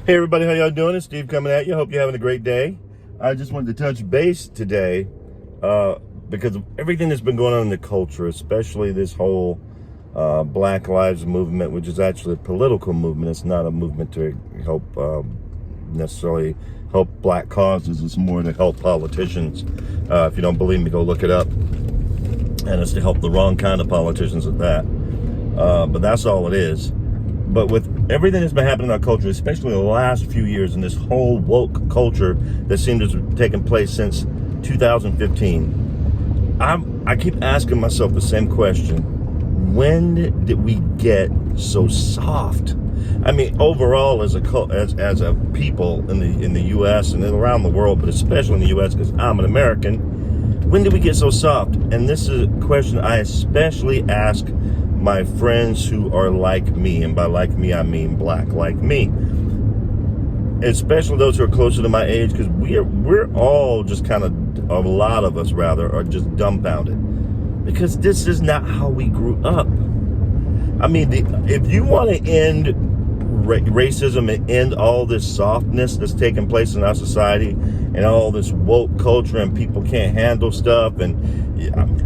Hey everybody, how y'all doing? It's Steve coming at you. Hope you're having a great day. I just wanted to touch base today because of everything that's been going on in the culture, especially this whole Black Lives movement, which is actually a political movement. It's not a movement to help necessarily help black causes. It's more to help politicians. If you don't believe me, go look it up. And it's to help the wrong kind of politicians at that. But that's all it is. But with everything that's been happening in our culture, especially the last few years, and this whole woke culture that seems to have taken place since 2015, I keep asking myself the same question. When did we get so soft? I mean, overall, as a people in the U.S. and around the world, but especially in the U.S. because I'm an American, when did we get so soft? And this is a question I especially ask my friends who are like me, and by like me I mean black like me, especially those who are closer to my age, because we're all just kind of, a lot of us rather, are just dumbfounded because this is not how we grew up. I mean, if you want to end racism and end all this softness that's taking place in our society and all this woke culture and people can't handle stuff, and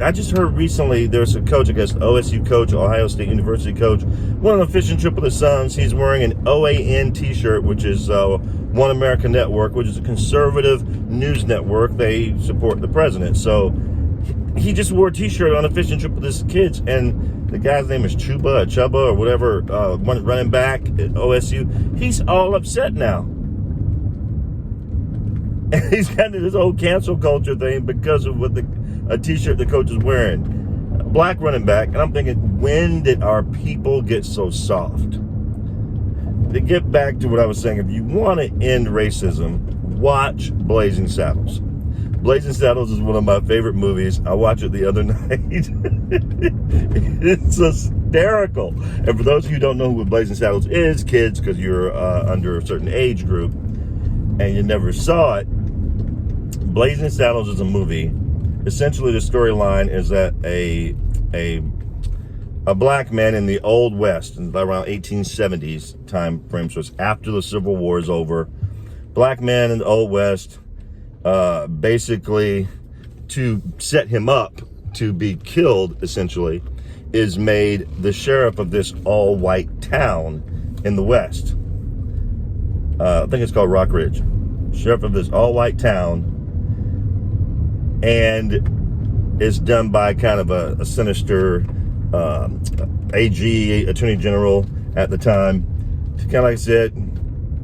I just heard recently there's a coach, I guess OSU coach, Ohio State University coach, went on a fishing trip with his sons. He's wearing an OAN t-shirt, which is One America Network, which is a conservative news network. They support the president. So he just wore a t-shirt on a fishing trip with his kids, and the guy's name is Chubba or whatever, one running back at OSU. He's all upset now. And he's got this whole cancel culture thing because of what a t-shirt the coach is wearing. A black running back. And I'm thinking, when did our people get so soft? To get back to what I was saying, if you want to end racism, watch Blazin Saddles. Blazin Saddles is one of my favorite movies. I watched it the other night. It's hysterical. And for those of you who don't know who Blazin Saddles is, kids, because you're under a certain age group and you never saw it, Blazin Saddles is a movie. Essentially, the storyline is that a black man in the Old West, in around 1870s time frame, so it's after the Civil War is over, black man in the Old West, basically to set him up to be killed, essentially, is made the sheriff of this all-white town in the West. I think it's called Rock Ridge. Sheriff of this all-white town, and it's done by kind of a sinister AG, Attorney General at the time, to kind of, like I said,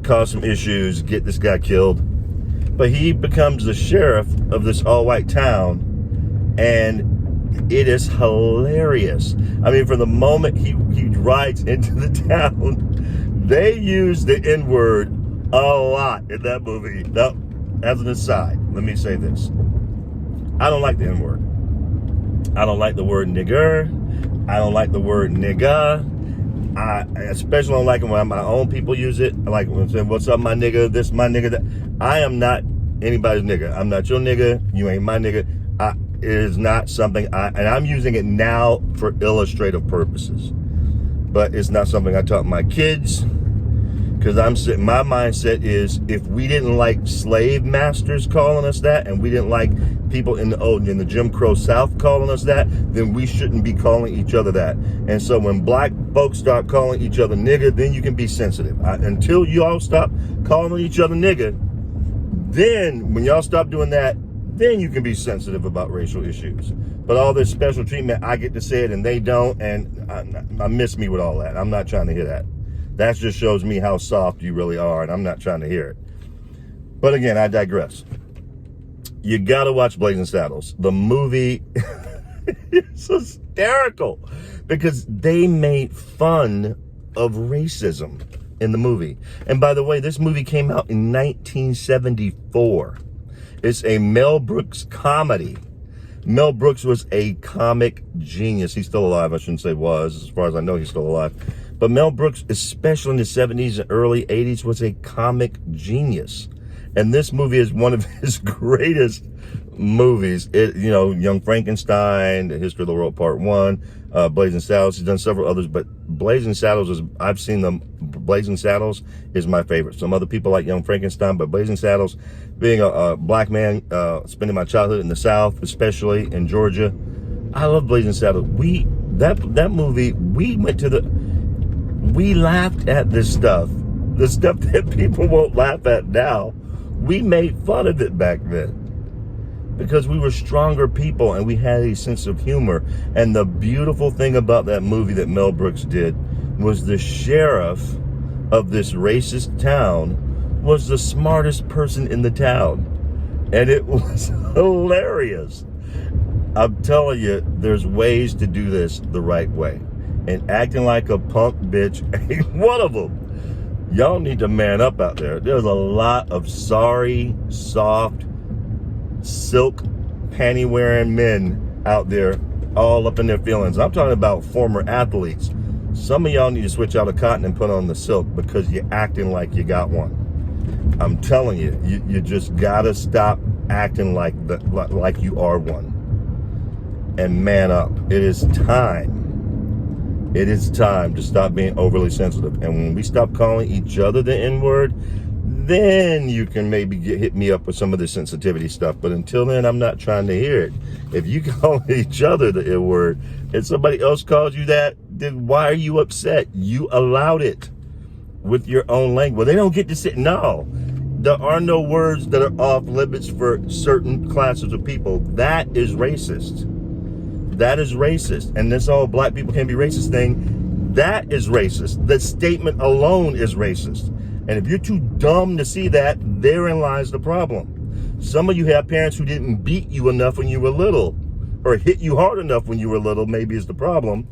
cause some issues, get this guy killed. But he becomes the sheriff of this all-white town, and it is hilarious. I mean, from the moment he rides into the town, they use the N-word a lot in that movie. Now, as an aside, let me say this. I don't like the N-word. I don't like the word nigger. I don't like the word nigga. I especially don't like it when my own people use it. I like when they say, what's up, my nigga, this, my nigga, that. I am not anybody's nigga. I'm not your nigga. You ain't my nigga. It is not something and I'm using it now for illustrative purposes. But it's not something I taught my kids. Because my mindset is, if we didn't like slave masters calling us that, and we didn't like people in the Jim Crow South calling us that, then we shouldn't be calling each other that. And so when black folks start calling each other nigga, then you can be sensitive. Until you all stop calling each other nigga, then when y'all stop doing that, then you can be sensitive about racial issues. But all this special treatment, I get to say it and they don't, and I miss me with all that. I'm not trying to hear that. That just shows me how soft you really are, and I'm not trying to hear it. But again, I digress. You gotta watch Blazin Saddles. The movie is hysterical because they made fun of racism in the movie. And by the way, this movie came out in 1974. It's a Mel Brooks comedy. Mel Brooks was a comic genius. He's still alive. I shouldn't say was. As far as I know, he's still alive. But Mel Brooks, especially in the 70s and early 80s, was a comic genius. And this movie is one of his greatest movies. Young Frankenstein, The History of the World Part 1, Blazin Saddles. He's done several others, but Blazin Saddles is, I've seen them. Blazin Saddles is my favorite. Some other people like Young Frankenstein, but Blazin Saddles, being a black man, spending my childhood in the South, especially in Georgia, I love Blazin Saddles. That movie, we laughed at this stuff, the stuff that people won't laugh at now. We made fun of it back then because we were stronger people and we had a sense of humor. And the beautiful thing about that movie that Mel Brooks did was the sheriff of this racist town was the smartest person in the town. And it was hilarious. I'm telling you, there's ways to do this the right way. And acting like a punk bitch ain't one of them. Y'all need to man up out there. There's a lot of sorry, soft, silk panty wearing men out there all up in their feelings. I'm talking about former athletes. Some of y'all need to switch out of cotton and put on the silk because you're acting like you got one. I'm telling you, you just gotta stop acting like you are one. And man up. It is time. It is time to stop being overly sensitive. And when we stop calling each other the N-word, then you can maybe hit me up with some of the sensitivity stuff. But until then, I'm not trying to hear it. If you call each other the N-word and somebody else calls you that, then why are you upset? You allowed it with your own language. Well, they don't get to say, no. There are no words that are off limits for certain classes of people. That is racist. That is racist. And this whole black people can't be racist thing, that is racist. The statement alone is racist. And if you're too dumb to see that, therein lies the problem. Some of you have parents who didn't beat you enough when you were little, or hit you hard enough when you were little, maybe is the problem.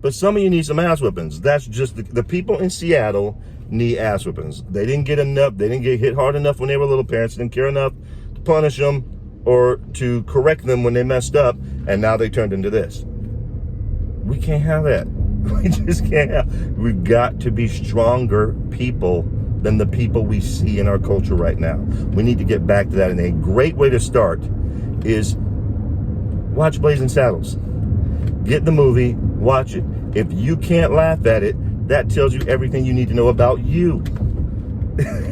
But some of you need some ass whippings. That's just the people in Seattle need ass whippings. They didn't get enough. They didn't get hit hard enough when they were little. Parents didn't care enough to punish them or to correct them when they messed up, and now they turned into this. We can't have that. We just can't have. We've got to be stronger people than the people we see in our culture right now. We need to get back to that, and a great way to start is watch Blazin Saddles. Get the movie, watch it. If you can't laugh at it, that tells you everything you need to know about you.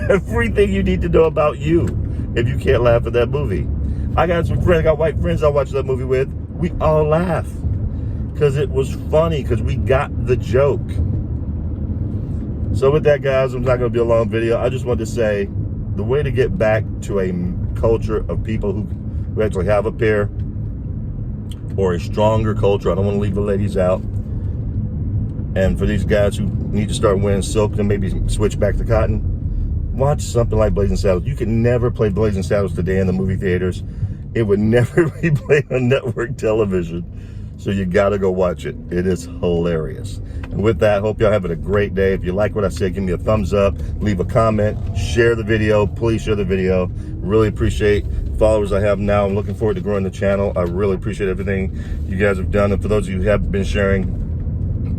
Everything you need to know about you if you can't laugh at that movie. I got some friends, I got white friends I watched that movie with. We all laugh because it was funny, because we got the joke. So with that, guys, I'm not going to be a long video. I just wanted to say the way to get back to a culture of people who actually have a pair, or a stronger culture. I don't want to leave the ladies out. And for these guys who need to start wearing silk and maybe switch back to cotton, watch something like Blazin Saddles. You can never play Blazin Saddles today in the movie theaters. It would never be played on network television. So you gotta go watch it. It is hilarious. And with that, hope y'all having a great day. If you like what I said, give me a thumbs up, leave a comment, share the video. Please share the video. Really appreciate followers I have now. I'm looking forward to growing the channel. I really appreciate everything you guys have done. And for those of you who have been sharing,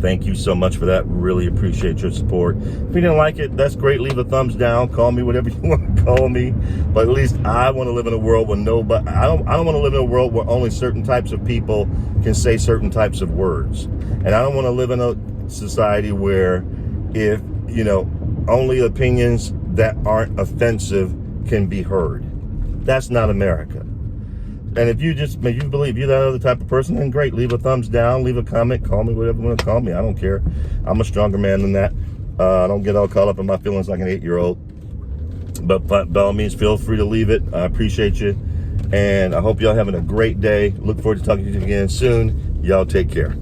thank you so much for that. Really appreciate your support. If you didn't like it, that's great. Leave a thumbs down. Call me whatever you want to call me. But at least I want to live in a world where nobody, I don't want to live in a world where only certain types of people can say certain types of words. And I don't want to live in a society where if, only opinions that aren't offensive can be heard. That's not America. And if you believe you're that other type of person, then great. Leave a thumbs down, leave a comment, call me whatever you want to call me. I don't care. I'm a stronger man than that. I don't get all caught up in my feelings like an 8-year-old. But by all means, feel free to leave it. I appreciate you. And I hope y'all having a great day. Look forward to talking to you again soon. Y'all take care.